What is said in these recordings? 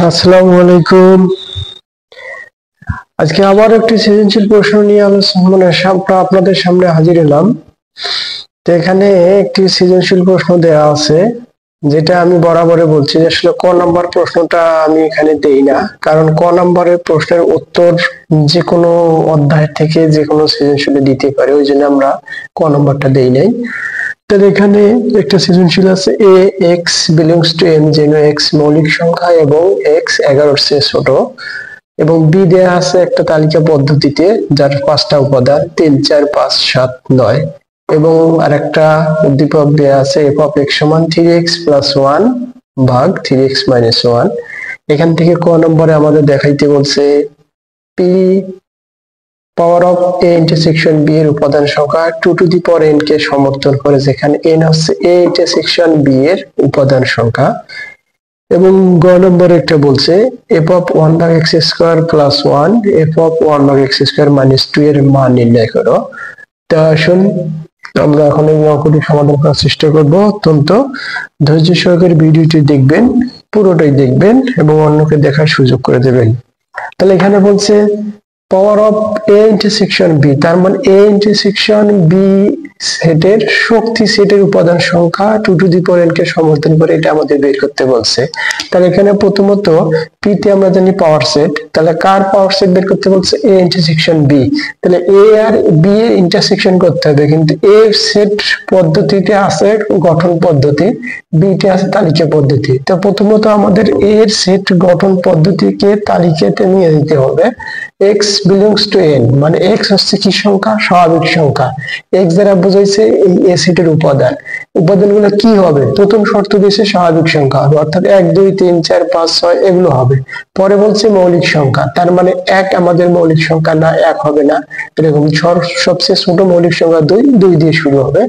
আসসালামু আলাইকুম। আজকে আবার একটি সৃজনশীল প্রশ্ন নিয়ে আপনাদের সামনে হাজির হলাম। তো এখানে একটি সৃজনশীল প্রশ্ন দেওয়া আছে, যেটা আমি বরাবরে বলছি যে আসলে ক নাম্বার প্রশ্নটা আমি এখানে দেই না, কারণ ক নাম্বারের প্রশ্নের উত্তর যে কোনো অধ্যায় থেকে যে কোনো সৃজনশীলে দিতে পারে, ওই জন্য আমরা ক নাম্বারটা দেই নাই। তাহলে এখানে একটা সৃজনশীল আছে, এ এক্স বিলংস টু এম, যেন এক্স মৌলিক সংখ্যা এবং এক্স 11 এর চেয়ে ছোট, এবং বি দেয়া আছে একটা তালিকা পদ্ধতিতে যার 5টা উপাদান 3 4 5 7 9, এবং আরেকটা উদ্দীপক দেয়া আছে এফ অফ এক্স সমান 3x প্লাস 1 ভাগ 3x মাইনাস 1। এখান থেকে ক নম্বরে আমাদের দেখাইতে বলছে P power of A intersection B এর উপাদান সংখ্যা 2 টু দি পাওয়ার n কে সমর্থন করে, যেখানে n হচ্ছে এ ইন্টারসেকশন বি এর উপাদান সংখ্যা। এবং গ নম্বরে একটা বলছে এফ অফ 1 ভাগ x square plus 1 F of 1 ভাগ এক্স স্কোয়ার মাইনাস 2 এর মান নির্ণয় করো। তা আসুন আমরা এখন এই অঙ্কটি সমাধান করার চেষ্টা করব। অত্যন্ত ধৈর্য সহকারে ভিডিওটি দেখবেন, পুরোটাই দেখবেন এবং অন্যকে দেখার সুযোগ করে দেবেন। তাহলে এখানে বলছে power of A intersection B, তার মানে এ ইন্টারসেকশন বি সেটের শক্তি সেটের উপাদান সংখ্যা 2 টু দি পাওয়ার n কে সমর্থন করে, এটা আমাদের বের করতে বলছে। তাহলে এখানে প্রথমত পি তে আমরা জানি পাওয়ার সেট, তাহলে কার পাওয়ার সেট বের করতে বলছে? A intersection B. তাহলে এ আর বি এর ইন্টারসেকশন করতে হবে, কিন্তু এ সেট পদ্ধতিতে আছে গঠন পদ্ধতি, বি তে আছে তালিকা পদ্ধতি। তো প্রথমত আমাদের এ এর সেট গঠন পদ্ধতিকে তালিকাতে নিয়ে যেতে হবে। x belongs to n, মানে x হচ্ছে কি সংখ্যা? স্বাভাবিক সংখ্যা। x দ্বারা বোঝাইছে এই এ সেটের উপাদান। উপাদানগুলো কি হবে? প্রথম শর্ত দিয়েছে স্বাভাবিক সংখ্যা হবে, অর্থাৎ 1 2 3 4 5 6 এগুলো হবে। পরে বলছে মৌলিক সংখ্যা, তার মানে 1 আমাদের মৌলিক সংখ্যা না, 1 হবে না, এরকম সবচেয়ে ছোট মৌলিক সংখ্যা 2, 2 দিয়ে শুরু হবে।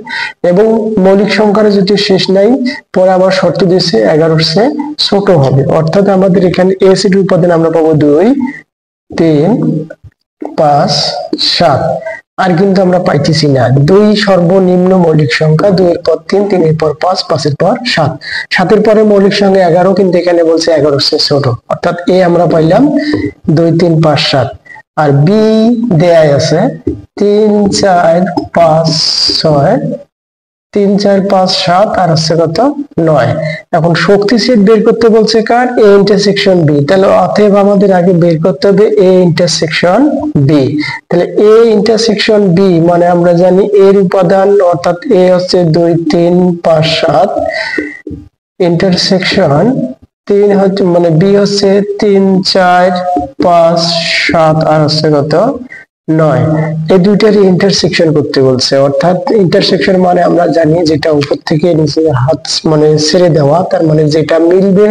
এবং মৌলিক সংখ্যার যদি শেষ নাই, পরে আবার শর্ত দিয়েছে 11 এর চেয়ে ছোট হবে, অর্থাৎ আমাদের এখানে এ সেটের উপাদান আমরা পাবো 2 3 5 7। আর কিন্তু আমরা পাইতেছি না, 2 সর্বনিম্ন মৌলিক সংখ্যা, 2 এর পর 3 3 এর পর 5 5 এর পর 7 7 এর পরে মৌলিক সংখ্যা 11, কিন্তু এখানে বলছে 11 এর চেয়ে ছোট, অর্থাৎ এ আমরা পাইলাম 2 3 5 7। আর বি দেয়া আছে 3 4 5 6 3 4 5 7 আর হচ্ছে কত 9। এখন শক্তি সেট বের করতে বলছে কার? এ ইন্টারসেকশন বি। তাহলে অতএব আমাদের আগে বের করতে হবে এ ইন্টারসেকশন বি। তাহলে এ ইন্টারসেকশন বি মানে আমরা জানি এর উপাদান, অর্থাৎ এ হচ্ছে 2 3 5 7, ইন্টারসেকশন 3 হচ্ছে মানে বি হচ্ছে 3 4 5 7 আর হচ্ছে কত 9। এই দুইটার ইন্টারসেকশন করতে বলছে, অর্থাৎ ইন্টারসেকশন মানে আমরা জানি যেটা উপর থেকে নিচে হাত মানে ছেড়ে দেওয়া, তার মানে যেটা মিলবে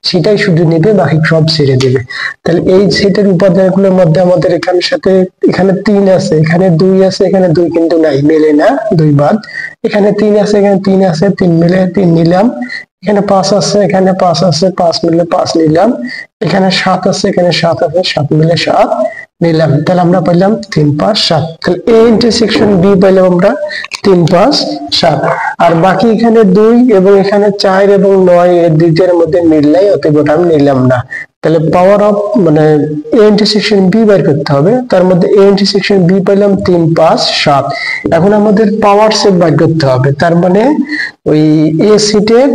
সেটাই শুধু নেবে, বাকি সব ছেড়ে দেবে। তাহলে এই সেটের উপাদানগুলোর মধ্যে আমাদের এখানে সাথে এখানে 3 আছে, এখানে 2 আছে, এখানে 2 কিন্তু নাই, মেলে না, 2 বাদ। এখানে 3 আছে, এখানে 3 আছে, 3 মিলে 3 নিলাম। এখানে 5 আছে, এখানে 5 আছে, 5 মিলে 5 নিলাম। এখানে 7 আছে, এখানে 7 আছে, 7 মিলে 7 নিলাম। তাহলে আমরা পাইলাম 3 5 7। তাহলে এ ইন্টারসেকশন বি পাইলাম আমরা 3 5 7। আর বাকি এখানে 2 এবং এখানে 4 এবং 9 এর দুইটার মধ্যে মিল নাই, অতএব ওটা আমি নিলাম না। তাহলে পাওয়ার অফ মানে এ ইন্টারসেকশন বি বের করতে হবে, তার মধ্যে এ ইন্টারসেকশন বি পাইলাম 3 5 7। এখন আমাদের পাওয়ার সেট বের করতে হবে, তার মানে ওই এ সেটের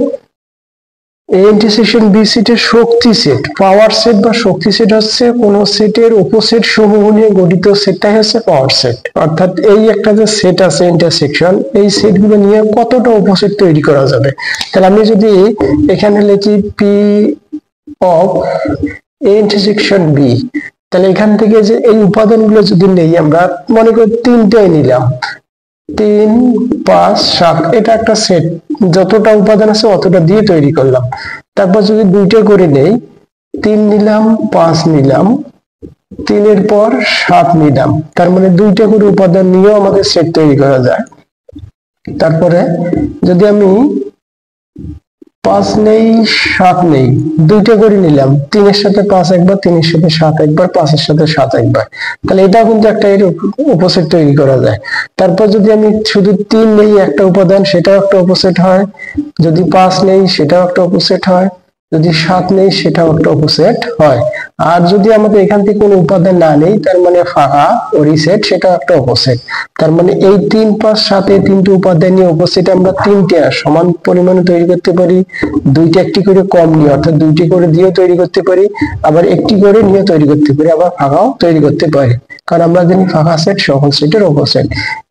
এ ইন্টারসেকশন বি সেটের শক্তি সেট। পাওয়ার সেট বা শক্তি সেট হচ্ছে কোন সেটের উপসেট সমূহ নিয়ে গঠিত সেটটাই হচ্ছে পাওয়ার সেট। অর্থাৎ এই একটা যে সেট আছে ইন্টারসেকশন, এই সেটগুলো নিয়ে কতটা উপসেট তৈরি করা যাবে। তাহলে আমি যদি এখানে লিখি P of A intersection B, তাহলে এখান থেকে যে এই উপাদানগুলো যদি নেই, আমরা মনে করি 3টাই নিলাম, 3 5 7, এটা একটা সেট, যতটা উপাদান আছে অতটা দিয়ে তৈরি করলাম। তারপর যদি 2টা করে নেই, 3 নিলাম 5 নিলাম, 3 এর পর 7 নিলাম, তার মানে 2টা করে উপাদান নিয়েও আমাদের সেট তৈরি করা যায়। তারপরে যদি আমি 5 নেই 7 নেই, 2টা করে নিলাম, 3 এর সাথে 5 একবার, 3 এর সাথে 7 একবার, 5 এর সাথে 7 একবার, তাহলে এটা কিন্তু একটা এর উপসেট তৈরি করা যায়। তারপর যদি আমি শুধু 3 নেই একটা উপাদান, সেটাও একটা উপসেট হয়। যদি 5 নেই সেটাও একটা উপসেট হয়। যদি 7 নেই সেটাও একটা উপসেট হয়। আর যদি আমাদের এখান থেকে কোনো উপাদান না নেই, তার মানে ফাঁকা ও রিসেট, সেটাও একটা উপসেট। তার মানে এই 3, 5, 7 এই তিনটে উপাদান নিয়ে উপসেট আমরা তিনটে সমান পরিমাণে তৈরি করতে পারি। দুইটা একটি করে কম নিয়ে, অর্থাৎ দুইটি করে দিয়েও তৈরি করতে পারি, আবার একটি করে নিয়ে তৈরি করতে পারি, আবার ফাঁকাও তৈরি করতে পারি। কারণ আমরা জানি ফাঁকা সেট সকল সেটের উপসেট।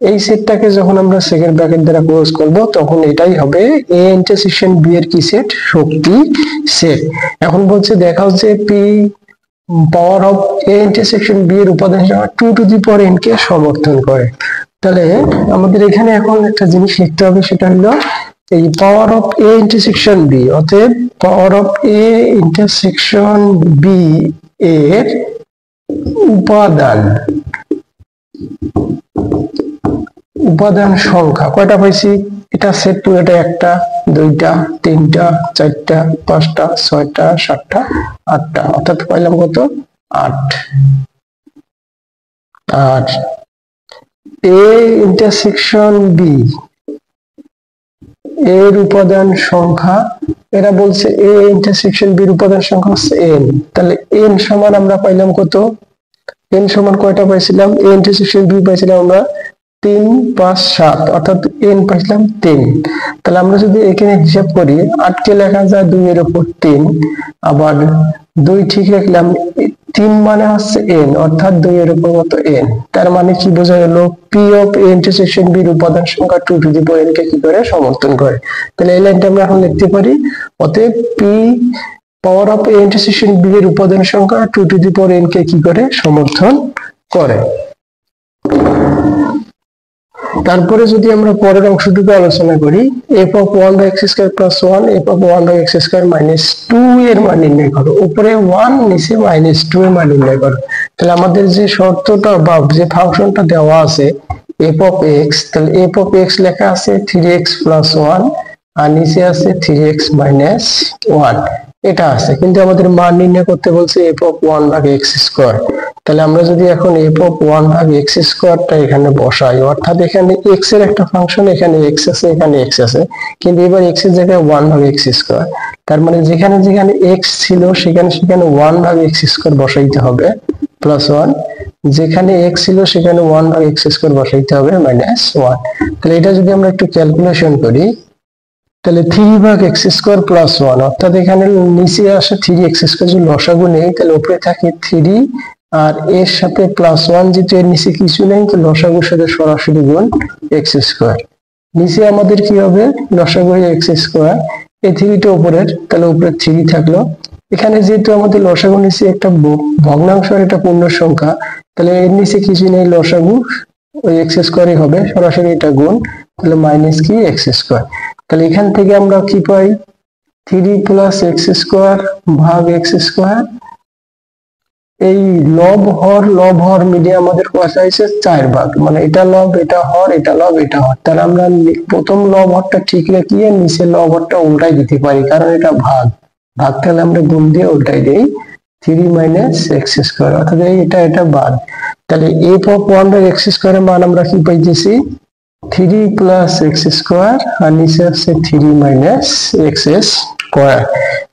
এই সেটটাকে যখন আমরা সেকেন্ড ব্র্যাকেট দ্বারা ক্লোজ করব, তখন এটাই হবে এ ইন্টারসেকশন বি এর কি সেট? শক্তি সেট। এখন বলছে দেখাও যে P power of A intersection B এর উপাদান সংখ্যা 2 টু দি পাওয়ার n কে সমর্থন করে। তাহলে আমাদের এখানে এখন একটা জিনিস লিখতে হবে, সেটা হলো এই power of A intersection B, অতএব power of A intersection B এর উপাদান সংখ্যা কয়টা পাইছি? এটা সেট পুরোটা 1টা 2টা 3টা 4টা 5টা 6টা 7টা 8টা, অর্থাৎ পাইলাম কত? 8। আর এ ইন্টারসেকশন বি এর উপাদান সংখ্যা, এরা বলছে এ ইন্টারসেকশন বি এর উপাদান সংখ্যা হচ্ছে n। তাহলে n সমান আমরা পাইলাম কত? n সমান কয়টা পাইছিলাম? এ ইন্টারসেকশন বি পাইছিলাম আমরা 3, 5, 7, অর্থাৎ n পাইছিলাম 3। তাহলে আমরা যদি এখানে হিসাব করি, 8 কে লেখা যায় 2 এর উপর 3, আবার 2 ঠিক রাখলাম, 3 মানে হচ্ছে n, অর্থাৎ 2 এর উপর কত? n। তার মানে কি বোঝা গেল? P of A intersection B এর উপাদান সংখ্যা 2 টু দি পাওয়ার n কে কি করে সমর্থন করে। তাহলে এই লাইনটা আমরা এখন লিখতে পারি, অতএব P power of A intersection B এর উপাদান সংখ্যা 2 টু দি পাওয়ার n কে কি করে সমর্থন করে। তারপরে যদি আমরা পরের অংশটুকু আলোচনা করি, f of 1 by x square plus 1, f of 1 by x square minus 2 এর মান নির্ণয় করো। উপরে 1, নিচে -2 এর মান নির্ণয় করো। তাহলে আমাদের যে শর্তটা বা যে ফাংশনটা দেওয়া আছে f of x, তাহলে f of x লেখা আছে 3x plus 1, আর নিচে আছে 3x minus 1, এটা আছে। কিন্তু আমাদের মান নির্ণয় করতে বলছে f of 1 ভাগ x স্কয়ার। তাহলে আমরা যদি এখন f of 1 ভাগ x স্কয়ারটা এখানে বসাই, অর্থাৎ এখানে x এর একটা ফাংশন, এখানে x আছে, এখানে x আছে, কিন্তু এবার x এর জায়গায় 1 ভাগ x স্কয়ার। তার মানে যেখানে যেখানে x ছিল সেখানে সেখানে 1 ভাগ x স্কয়ার বসাইতে হবে প্লাস 1, যেখানে x ছিল সেখানে 1 ভাগ x স্কয়ার বসাইতে হবে মাইনাস 1। তাহলে এটা যদি আমরা একটু ক্যালকুলেশন করি, তাহলে 3 ভাগ x স্কয়ার প্লাস 1, অর্থাৎ এখানে নিচে আসে 3x স্কয়ার, যদি লসাগু নেই তাহলে উপরে থাকে 3, আর এর সাথে প্লাস 1, যেহেতু এর নিচে কিছু নেই তো লসাগুর সাথে সরাসরি গুণ x স্কয়ার। নিচে আমাদের কি হবে? লসাগু x স্কয়ার, এই 3টা উপরের, তাহলে উপরে 3 থাকলো। এখানে যেহেতু আমাদের লসাগু নিচে একটা ভগ্নাংশ আর একটা পূর্ণ সংখ্যা, তাহলে এর নিচে কিছু নেই, লসাগু ওই x স্কয়ারই হবে, সরাসরি এটা গুণ, তাহলে মাইনাস কি x স্কয়ার। তাহলে এখান থেকে আমরা কি পাই? 3 প্লাস x স্কয়ার ভাগ x স্কয়ার। এই লব হর মিলিয়ে আমাদের কত হয়েছে? 4 ভাগ, মানে এটা লব, এটা হর, এটা লব, এটা হর। তাহলে আমরা প্রথম লব হরটা ঠিক রাখিয়ে নিচে লব হরটা উল্টাই দিতে পারি, কারণ এটা ভাগ। তাহলে আমরা গুণ দিয়ে উল্টাই দেই, 3 মাইনাস x স্কয়ার, অর্থাৎ এটা বাদ। তাহলে f of 1 by x square এর মান আমরা কি পাইতেছি? 3 প্লাস x স্কয়ার, আর নিচে আছে 3 মাইনাস x স্কয়ার।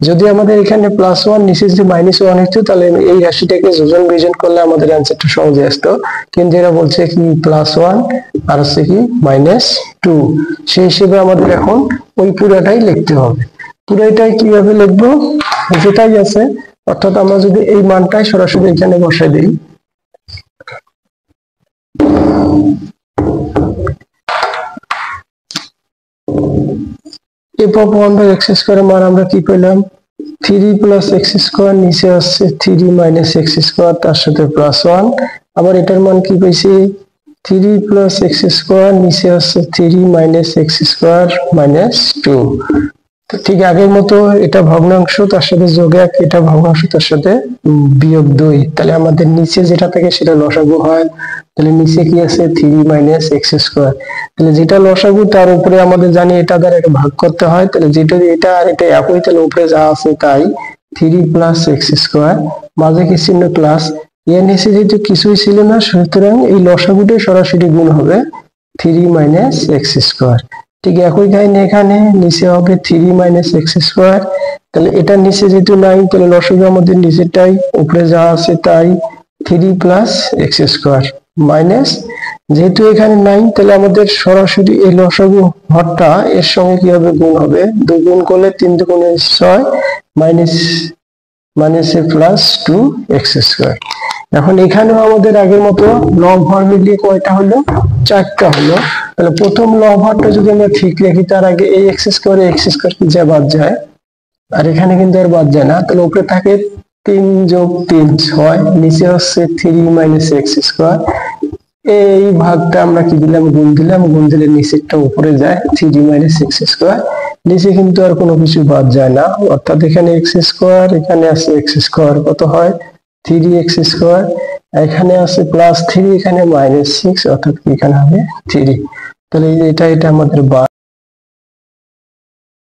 যদি আমাদের এখানে প্লাস 1 নিচে যদি মাইনাস 1 হতো, তাহলে এই রাশিটাকে যোজন বিয়োজন করলে আমাদের অ্যান্সারটা সহজে আসতো। কিন্তু এরা বলছে কি প্লাস 1 আর হচ্ছে কি -2, সেই হিসেবে আমাদের এখন ওই পুরাটাই লিখতে হবে। পুরাটাই কিভাবে লিখবো? যেটাই আছে, অর্থাৎ আমরা যদি এই মানটাই সরাসরি এখানে বসাই দিই, f of 1 by x square এর মান আমরা কি পেলাম? 3 প্লাস x স্কয়ার, নিচে আসছে 3 মাইনাস x স্কয়ার, তার সাথে প্লাস 1, আবার এটার মান কি পেয়েছি? 3 প্লাস x স্কয়ার, নিচে আসছে 3 মাইনাস x স্কয়ার মাইনাস 2। তো ঠিক আগের মতো এটা ভগ্নাংশ, তার সাথে যোগ 1, এটা ভগ্নাংশ তার সাথে বিয়োগ 2। তাহলে আমাদের নিচে যেটা থাকে সেটা লসাগু হয়। তাহলে নিচে কি আছে? 3 মাইনাস x স্কয়ার। তাহলে যেটা লসাগু তার উপরে আমাদের জানি এটা দ্বারা এটা ভাগ করতে হয়, তাহলে যেটা এটা আর এটা একই, তাহলে উপরে যা আছে তাই, 3 প্লাস x স্কয়ার, মাঝে কি চিহ্ন প্লাস, এর নিচে যেহেতু কিছুই ছিল না, সুতরাং এই লসাগুটাই সরাসরি গুণ হবে 3 মাইনাস x স্কয়ার। ঠিক একই কাহিনী এখানে নিচে হবে 3 মাইনাস এক্স স্কোয়ার। তাহলে এটা নিচে যেহেতু নাই, তাহলে লসাগু আমাদের নিচেরটাই, উপরে যা আছে তাই, 3 প্লাস এক্স স্কোয়ার মাইনাস, যেহেতু এখানে নাই তাহলে আমাদের সরাসরি এই লসাগু হরটা এর সঙ্গে কি হবে, গুণ হবে। 2 গুণ করলে 3 দুগুণে 6 মাইনাস মাইনাস এ প্লাস 2 এক্স স্কোয়ার। এখন এখানেও আমাদের আগের মতো লব হর মিলিয়ে কয়টা হলো, 4টা হলো। তাহলে প্রথম লব হরটা যদি আমরা ঠিক রাখি, তার আগে এই এক্স স্কোয়ার কি যা বাদ যায়, আর এখানে কিন্তু আর বাদ যায় না। তাহলে উপরে থাকে 3 যোগ 3 6, নিচে হচ্ছে 3 মাইনাস এক্স স্কোয়ার। এই ভাগটা আমরা কি দিলাম, গুণ দিলাম, গুণ দিলে নিচেরটা উপরে যায় 3 মাইনাস এক্স স্কোয়ার। নিচে কিন্তু আর কোনো কিছু বাদ যায় না, অর্থাৎ এখানে এক্স স্কোয়ার, এখানে আছে এক্স স্কোয়ার, কত হয় 3 এক্স স্কোয়ার, এখানে আছে প্লাস 3, এখানে মাইনাস 6, অর্থাৎ এখানে হবে 3। তাহলে এটা আমাদের